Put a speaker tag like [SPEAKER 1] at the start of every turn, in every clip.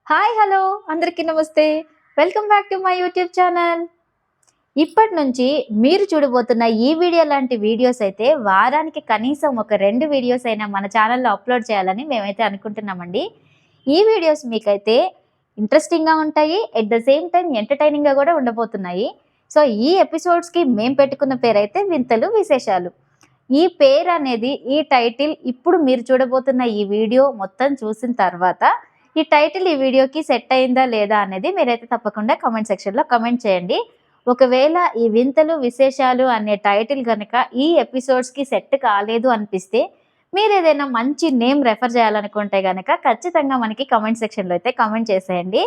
[SPEAKER 1] Hi hello అందరికీ నమస్తే. Welcome back to my YouTube channel. ఇప్పటి నుంచి మీరు చూడబోతున్న ఈ వీడియో లాంటి వీడియోస్ అయితే వారానికి కనీసం ఒక 2 వీడియోస్ అయినా మన ఛానల్లో అప్లోడ్ చేయాలని మేమైతే అనుకుంటున్నామండి. ఈ వీడియోస్ మీకైతే ఇంట్రెస్టింగ్‌గా ఉంటాయి. ఎట్ ద సేమ్ టైమ్ ఎంటర్‌టైనింగ్‌గా కూడా ఉండబోతున్నాయి. సో ఈ ఎపిసోడ్స్‌కి మేము పెట్టుకున్న పేరైతే వింతలు విశేషాలు. ఈ పేరనేది ఈ టైటిల్ ఇప్పుడు మీరు చూడబోతున్న ఈ వీడియో మొత్తం చూసిన తర్వాత ఈ టైటిల్ ఈ వీడియోకి సెట్ అయిందా లేదా అనేది మీరైతే తప్పకుండా కామెంట్ సెక్షన్‌లో కామెంట్ చేయండి. ఒకవేళ ఈ వింతలు విశేషాలు అనే టైటిల్ గనక ఈ ఎపిసోడ్స్‌కి సెట్ కాలేదు అనిపిస్తే మీరేదైనా మంచి నేమ్ రెఫర్ చేయాలనుకుంటే గనక ఖచ్చితంగా మనకి కామెంట్ సెక్షన్‌లో అయితే కామెంట్ చేసేయండి.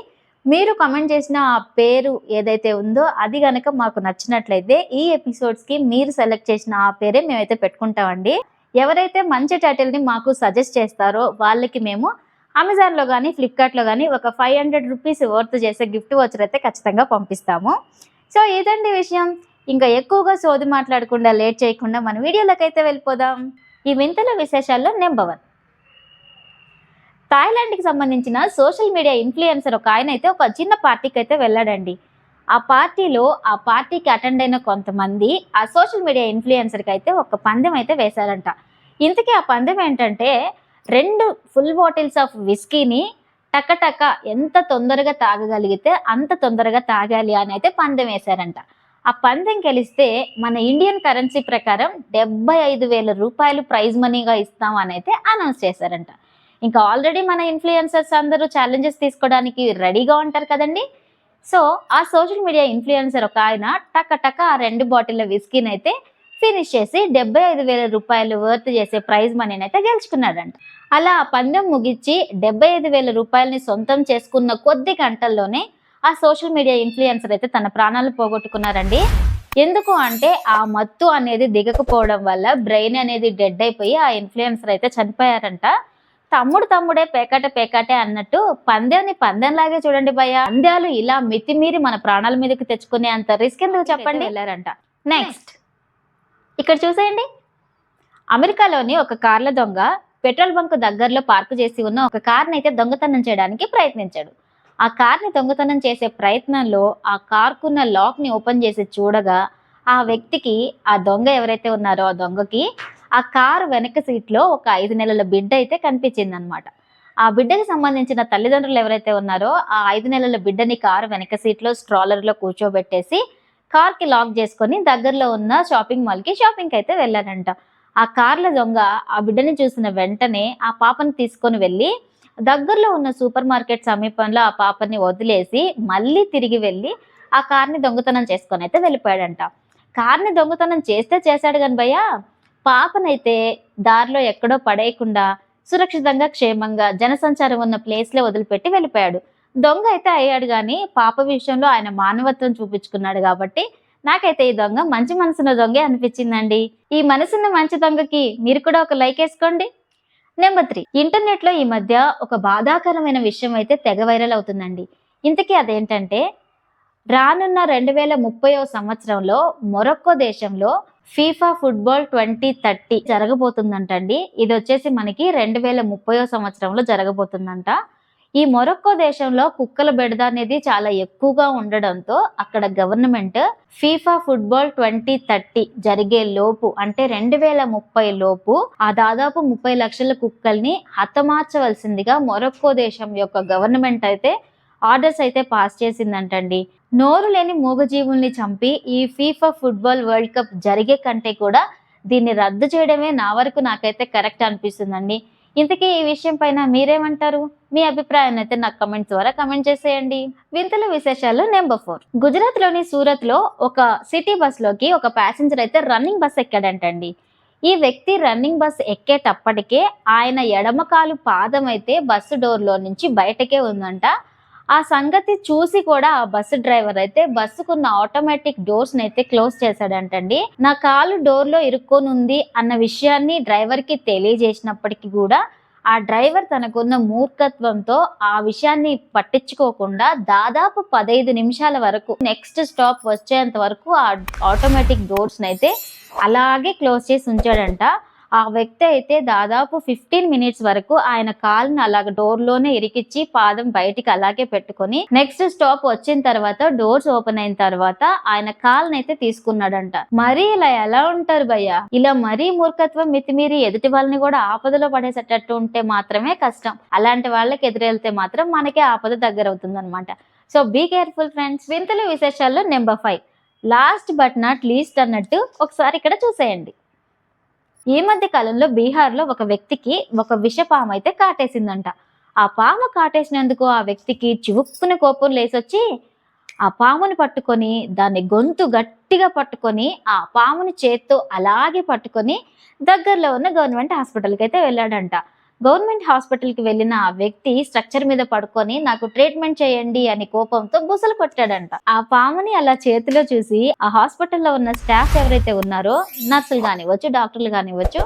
[SPEAKER 1] మీరు కామెంట్ చేసిన ఆ పేరు ఏదైతే ఉందో అది గనక మాకు నచ్చినట్లయితే ఈ ఎపిసోడ్స్‌కి మీరు సెలెక్ట్ చేసిన ఆ పేరే మేమైతే పెట్టుకుంటామండి. ఎవరైతే మంచి టైటిల్‌ని మాకు సజెస్ట్ చేస్తారో వాళ్ళకి మేము అమెజాన్‌లో గానీ, ఫ్లిప్‌కార్ట్‌లో గానీ ఒక ₹500 వర్త్ చేసే గిఫ్ట్ వౌచర్ అయితే ఖచ్చితంగా పంపిస్తాము. సో ఇదండి విషయం. ఇంకా ఎక్కువగా సోది మాట్లాడకుండా లేట్ చేయకుండా మన వీడియోలోకైతే వెళ్ళిపోదాం. ఈ వింతల విశేషాల్లో నంబర్ 1. థాయిలాండ్‌కి సంబంధించిన సోషల్ మీడియా ఇన్‌ఫ్లుయెన్సర్ ఒక ఆయనైతే ఒక చిన్న పార్టీకైతే వెళ్ళాడండి. ఆ పార్టీకి అటెండ్ అయిన కొంతమంది ఆ సోషల్ మీడియా ఇన్‌ఫ్లుయెన్సర్‌కి అయితే ఒక పందెం అయితే వేశారంట. ఇంతకీ ఆ పందెం ఏంటంటే 2 ఫుల్ బాటిల్స్ ఆఫ్ విస్కీని టక ఎంత తొందరగా తాగగలిగితే అంత తొందరగా తాగాలి అని అయితే పందెం వేశారంట. ఆ పందెం గెలిస్తే మన ఇండియన్ కరెన్సీ ప్రకారం ₹75,000 ప్రైజ్ మనీగా ఇస్తాం అని అయితే అనౌన్స్ చేశారంట. ఇంకా ఆల్రెడీ మన ఇన్‌ఫ్లుయెన్సర్స్ అందరూ ఛాలెంజెస్ తీసుకోవడానికి రెడీగా ఉంటారు కదండీ! సో, ఆ సోషల్ మీడియా ఇన్‌ఫ్లుయెన్సర్ ఒకాయన టక ఆ 2 బాటిళ్ల విస్కీనైతే ఫినిష్ చేసి ₹75,000 వర్త్ చేసే ప్రైజ్ మనీనైతే గెలుచుకున్నాడంట. అలా ఆ పందెం ముగిచ్చి ₹75,000ని సొంతం చేసుకున్న కొద్ది గంటల్లోనే ఆ సోషల్ మీడియా ఇన్‌ఫ్లుయెన్సర్ అయితే తన ప్రాణాలు పోగొట్టుకున్నారండి. ఎందుకు అంటే ఆ మత్తు అనేది దిగకపోవడం వల్ల బ్రెయిన్ అనేది డెడ్ అయిపోయి ఆ ఇన్‌ఫ్లుయెన్సర్ అయితే చనిపోయారంట. తమ్ముడే పేకాటే అన్నట్టు పందెంని పందెంలాగే చూడండి భయ్యా. పందాలు ఇలా మితిమీరి మన ప్రాణాల మీదకి తెచ్చుకునే అంత రిస్క్ ఎందుకు చెప్పండి వెళ్ళారంట. నెక్స్ట్ ఇక్కడ చూసేయండి. అమెరికాలోని ఒక కార్ల దొంగ పెట్రోల్ బంక్ దగ్గరలో పార్క్ చేసి ఉన్న ఒక కార్ని అయితే దొంగతనం చేయడానికి ప్రయత్నించాడు. ఆ కార్ని దొంగతనం చేసే ప్రయత్నంలో ఆ కార్కున్న లాక్ని ఓపెన్ చేసి చూడగా ఆ వ్యక్తికి, ఆ దొంగ ఎవరైతే ఉన్నారో ఆ దొంగకి ఆ కారు వెనక సీట్లో ఒక 5 నెలల బిడ్డ అయితే కనిపించిందనమాట. ఆ బిడ్డకి సంబంధించిన తల్లిదండ్రులు ఎవరైతే ఉన్నారో ఆ 5 నెలల బిడ్డని కారు వెనక సీట్లో స్ట్రాలర్లో కూర్చోబెట్టేసి కార్కి లాక్ చేసుకొని దగ్గరలో ఉన్న షాపింగ్ మాల్కి షాపింగ్కి అయితే వెళ్ళారంట. ఆ కార్ల దొంగ ఆ బిడ్డని చూసిన వెంటనే ఆ పాపని తీసుకొని వెళ్ళి దగ్గరలో ఉన్న సూపర్ మార్కెట్ సమీపంలో ఆ పాపని వదిలేసి మళ్ళీ తిరిగి వెళ్ళి ఆ కార్ని దొంగతనం చేసుకొని అయితే వెళ్ళిపోయాడంట. కార్ని దొంగతనం చేశాడు కానీ భయ్య, పాపనైతే దారిలో ఎక్కడో పడేయకుండా సురక్షితంగా క్షేమంగా జనసంచారం ఉన్న ప్లేస్లో వదిలిపెట్టి వెళ్ళిపోయాడు. దొంగ అయితే అయ్యాడు కానీ పాప విషయంలో ఆయన మానవత్వం చూపించుకున్నాడు కాబట్టి నాకైతే ఈ దొంగ మంచి మనసున్న దొంగే అనిపించిందండి. ఈ మనసున్న మంచి దొంగకి మీరు కూడా ఒక లైక్ వేసుకోండి. నెంబర్ 3. ఇంటర్నెట్లో ఈ మధ్య ఒక బాధాకరమైన విషయం అయితే తెగ వైరల్ అవుతుందండి. ఇంతకీ అదేంటంటే రానున్న 2030వ సంవత్సరంలో మొరక్కో దేశంలో ఫీఫా ఫుట్బాల్ 2030 జరగబోతుందంటండి. ఇది వచ్చేసి మనకి 2030వ సంవత్సరంలో జరగబోతుందంట. ఈ మొరక్కో దేశంలో కుక్కల బెడద అనేది చాలా ఎక్కువగా ఉండడంతో అక్కడ గవర్నమెంట్ ఫీఫా ఫుట్బాల్ 2030 జరిగే లోపు అంటే 2030 లోపు ఆ దాదాపు 30 లక్షల కుక్కల్ని హతమార్చవలసిందిగా మొరక్కో దేశం యొక్క గవర్నమెంట్ అయితే ఆర్డర్స్ అయితే పాస్ చేసిందంటండి. నోరు లేని మూగజీవుల్ని చంపి ఈ ఫీఫా ఫుట్బాల్ వరల్డ్ కప్ జరిగే కంటే కూడా దీన్ని రద్దు చేయడమే నా వరకు నాకైతే కరెక్ట్ అనిపిస్తుందండి. ఇంతకీ ఈ విషయం పైన మీరేమంటారు? మీ అభిప్రాయాన్ని అయితే నాకు కమెంట్స్ ద్వారా కమెంట్ చేసేయండి. వింతల విశేషాలు నెంబర్ 4. గుజరాత్లోని సూరత్లో ఒక సిటీ బస్లోకి ఒక ప్యాసింజర్ అయితే రన్నింగ్ బస్ ఎక్కాడంటండి. ఈ వ్యక్తి రన్నింగ్ బస్ ఎక్కేటప్పటికే ఆయన ఎడమకాలు పాదం అయితే బస్సు డోర్లో నుంచి బయటకే ఉందంట. ఆ సంగతి చూసి కూడా ఆ బస్సు డ్రైవర్ అయితే బస్సుకున్న ఆటోమేటిక్ డోర్స్ అయితే క్లోజ్ చేశాడంటండి. నా కాలు డోర్లో ఇరుక్కొని ఉంది అన్న విషయాన్ని డ్రైవర్కి తెలియజేసినప్పటికీ కూడా ఆ డ్రైవర్ తనకున్న మూర్ఖత్వంతో ఆ విషయాన్ని పట్టించుకోకుండా దాదాపు 15 నిమిషాల వరకు నెక్స్ట్ స్టాప్ వచ్చేంత వరకు ఆ ఆటోమేటిక్ డోర్స్ అయితే అలాగే క్లోజ్ చేసి ఉంచాడంట. ఆ వ్యక్తి అయితే దాదాపు 15 మినిట్స్ వరకు ఆయన కాలుని అలాగ డోర్ లోనే ఇరికిచ్చి పాదం బయటికి అలాగే పెట్టుకొని నెక్స్ట్ స్టాప్ వచ్చిన తర్వాత డోర్స్ ఓపెన్ అయిన తర్వాత ఆయన కాలుని అయితే తీసుకున్నాడంట. మరి ఇలా ఎలా ఉంటారు భయ్య? ఇలా మరీ మూర్ఖత్వం మితిమీరి ఎదుటి వాళ్ళని కూడా ఆపదలో పడేసేటట్టు ఉంటే మాత్రమే కష్టం. అలాంటి వాళ్ళకి ఎదురెళ్తే మాత్రం మనకే ఆపద దగ్గర అవుతుంది అనమాట. So be careful friends. వింతలు విశేషాల్లో number 5, last but not least అన్నట్టు ఒకసారి ఇక్కడ చూసేయండి. ఈ మధ్య కాలంలో బీహార్లో ఒక వ్యక్తికి ఒక విషపాము అయితే కాటేసిందంట. ఆ పాము కాటేసినందుకు ఆ వ్యక్తికి చివుక్కున కోపం లేసొచ్చి ఆ పాముని పట్టుకొని దాన్ని గొంతు గట్టిగా పట్టుకొని ఆ పాముని చేత్తో అలాగే పట్టుకొని దగ్గరలో ఉన్న గవర్నమెంట్ హాస్పిటల్కి అయితే వెళ్ళాడంట. గవర్నమెంట్ హాస్పిటల్కి వెళ్ళిన ఆ వ్యక్తి స్ట్రక్చర్ మీద పడుకొని నాకు ట్రీట్మెంట్ చేయండి అని కోపంతో బుసలు కొట్టాడంట. ఆ పాముని అలా చేతిలో చూసి ఆ హాస్పిటల్లో ఉన్న స్టాఫ్ ఎవరైతే ఉన్నారో, నర్సులు కానివ్వచ్చు, డాక్టర్లు కానివ్వచ్చు,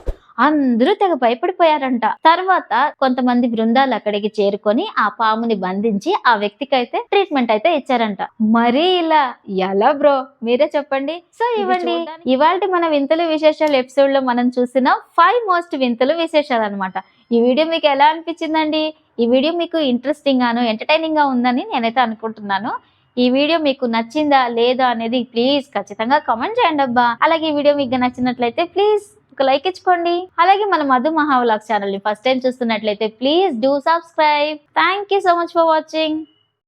[SPEAKER 1] అందరూ తెగ భయపడిపోయారంట. తర్వాత కొంతమంది బృందాలు అక్కడికి చేరుకొని ఆ పాముని బంధించి ఆ వ్యక్తికి అయితే ట్రీట్మెంట్ అయితే ఇచ్చారంట. మరి ఇలా ఎలా బ్రో, మీరే చెప్పండి. సో ఇవ్వండి ఇవాళ మన వింతలు విశేషాలు ఎపిసోడ్ లో మనం చూసిన 5 మోస్ట్ వింతలు విశేషాలు అనమాట. ఈ వీడియో మీకు ఎలా అనిపించిందండి? ఈ వీడియో మీకు ఇంట్రెస్టింగ్ గాను ఎంటర్టైనింగ్ గా ఉందని నేనైతే అనుకుంటున్నాను. ఈ వీడియో మీకు నచ్చిందా లేదా అనేది ప్లీజ్ ఖచ్చితంగా కామెంట్ చేయండి అబ్బా. అలాగే ఈ వీడియో మీకు నచ్చినట్లయితే ప్లీజ్ ఒక లైక్ ఇచ్చుకోండి. అలాగే మన మధు మహా వ్లాగ్స్ ఛానల్ ని ఫస్ట్ టైం చూస్తున్నట్లయితే please do subscribe. Thank you so much for watching.